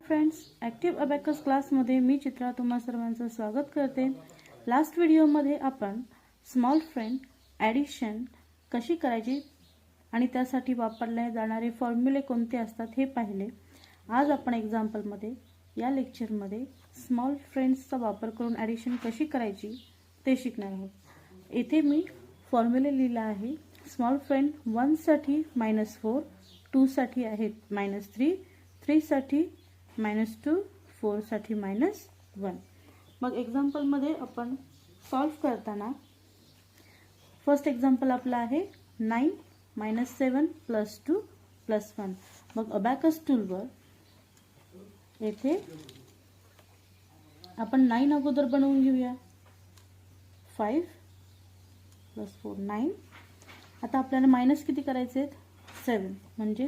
Friends, active abacus क्लासमध्ये मी चित्रा तुम्हा सर्वांचं स्वागत करते। लास्ट व्हिडिओमध्ये आपण स्मॉल फ्रेंड ॲडिशन कशी करायची आणि त्यासाठी वापरले जाणारे फॉर्म्युले कोणते असतात हे पाहिले। आज आपण एक्झाम्पलमध्ये या लेक्चरमध्ये स्मॉल फ्रेंड्सचा वापर करून ॲडिशन कशी करायची ते शिकणार आहोत। येथे मी फॉर्म्युले लिहिला आहे। स्मॉल फ्रेंड 1 साठी -4, 2 साठी आहे -3, 3 साठी -2, 4 साठी -1। मग एक्झाम्पल मध्ये आपण सॉल्व करताना फर्स्ट एक्झाम्पल आपला आहे 9 -7 +2 +1। मग अबॅकस टूलवर येथे आपण 9 अगोदर बनवून घेऊया। 5 + 4 9। आता आपल्याला मायनस किती करायचे आहेत? 7, म्हणजे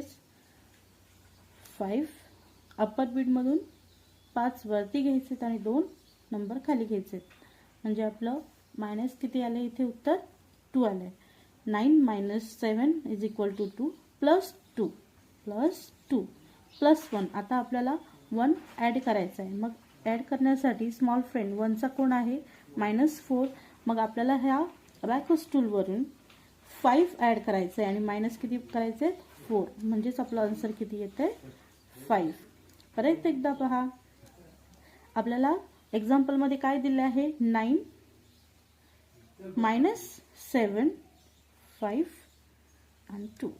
5 अपर बीट मधून 5 वरती घ्यायचे आणि 2 नंबर खाली घ्यायचे, म्हणजे आपलं मायनस किती आले? इथे उत्तर 2 आले। 9 - 7 = 2 +2 +2 +1। आता आपल्याला 1 ॲड करायचा आहे। मग ॲड करण्यासाठी स्मॉल फ्रेंड 1 चा कोण आहे? -4। मग आपल्याला ह्या अबॅकस टूल वरून 5 ॲड करायचं आहे आणि मायनस किती करायचे? 4, म्हणजेच आपलं आन्सर किती येते? 5। परत एकदा पहा, आपल्याला एक्झाम्पल मध्ये काय दिले आहे? 9 -7 5 आणि 2।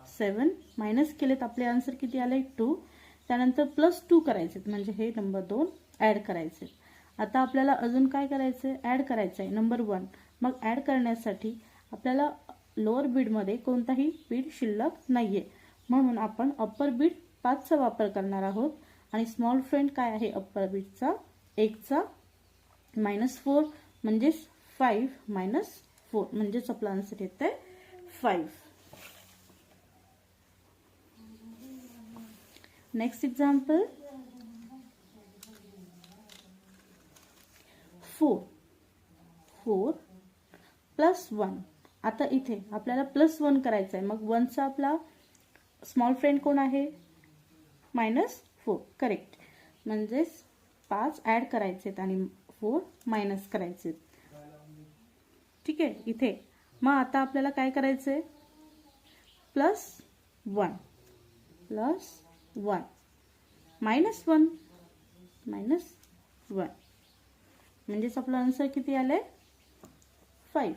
7 मायनस केलेत, आपले आन्सर किती आले? 2। त्यानंतर +2 करायचे, म्हणजे हे नंबर 2 ॲड करायचे। आता आपल्याला अजून काय करायचे? ॲड करायचं आहे नंबर 1। मग ॲड करण्यासाठी आपल्याला लोअर बीट मध्ये कोणताही बीट शिल्लक नाहीये, म्हणून आपण अप्पर बीट 5 चा वापर करणार आहोत। आणि स्मॉल फ्रेंड काय आहे? अप्पर बीटचा 1 चा -4, म्हणजे 5 - 4, म्हणजेच आपला आन्सर येते 5। Next example 4 + 1। आता इथे आपल्याला +1 करायचं आहे। मग 1 चा आपला स्मॉल फ्रेंड कोण आहे? -4, करेक्ट। म्हणजे 5 ॲड करायचे आणि 4 मायनस करायचे, ठीक आहे इथे। मग आता आपल्याला काय करायचंय? +1 +1 -1 -1, म्हणजेच आपला आन्सर किती आले? 5।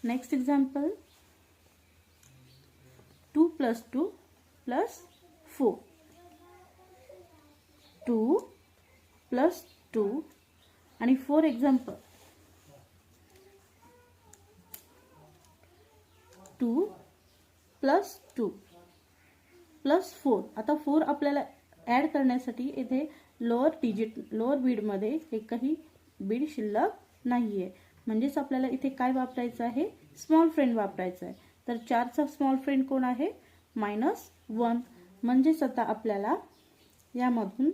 Next example 2 + 2 + 4। 2 + 2 आणि 4 एक्झाम्पल 2 + 2 + 4। आता 4 आपल्याला ॲड करण्यासाठी इथे लोअर बीट मध्ये एकही बीट शिल्लक नाहीये, म्हणजेच आपल्याला इथे काय वापरायचं आहे? स्मॉल फ्रेंड वापरायचं आहे। तर 4 चा स्मॉल फ्रेंड कोण आहे? -1, म्हणजेच आता आपल्याला यामधून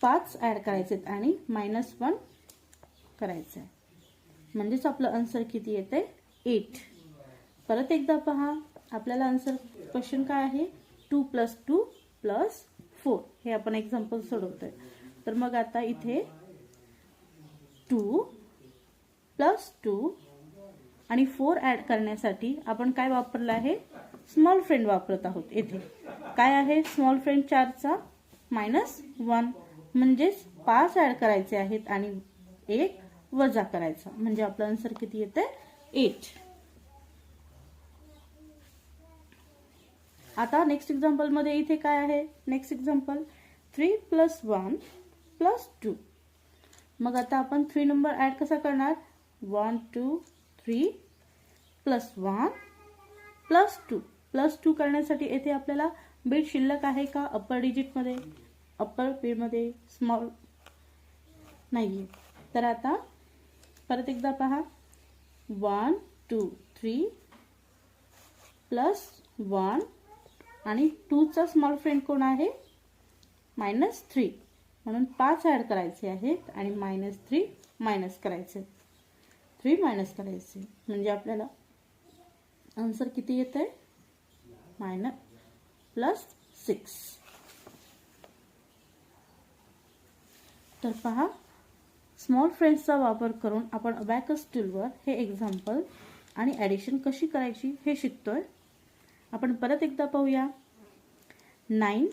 5 ॲड करायचे आणि -1 करायचं आहे, म्हणजेच आपलं आन्सर किती येते? 8। परत एकदा पहा, आपल्याला आन्सर क्वेश्चन काय आहे? 2 + 2 + 4। हे आपण एक्झाम्पल सोडवतोय। तर मग आता इथे 2 + 2 आणि 4 ॲड करण्यासाठी आपण काय वापरलं आहे? स्मॉल फ्रेंड वापरत आहोत। येथे काय आहे? स्मॉल फ्रेंड 4 चा -1, म्हणजेच 5 ॲड करायचे आहेत आणि 1 वजा करायचा, म्हणजे आपलं आन्सर किती येते? 8। आता नेक्स्ट एक्झाम्पल मध्ये इथे काय आहे? Next example 3 + 1 + 2। मग आता आपण 3 नंबर ॲड कसा करणार? 1 2 3 +1 +2 +2 करण्यासाठी येथे आपल्याला बीट शिल्लक आहे का? अप्पर डिजिट मध्ये, अप्पर बीट मध्ये स्मॉल नाहीये। तर आता परत एकदा पहा, 1 2 3 +1 आणि 2 चा स्मॉल फ्रेंड कोण आहे? -3, म्हणून 5 ॲड करायचे आहेत आणि -3 मायनस करायचे, 3 मायनस करायचे, म्हणजे आपल्याला आन्सर किती येते? +6. तर पहा, स्मॉल फ्रेंड्सचा वापर करून आपण अबॅकस टूलवर हे एक्झाम्पल आणि ॲडिशन कशी करायची हे शिकतोय. आपण परत एकदा पाहूया. 9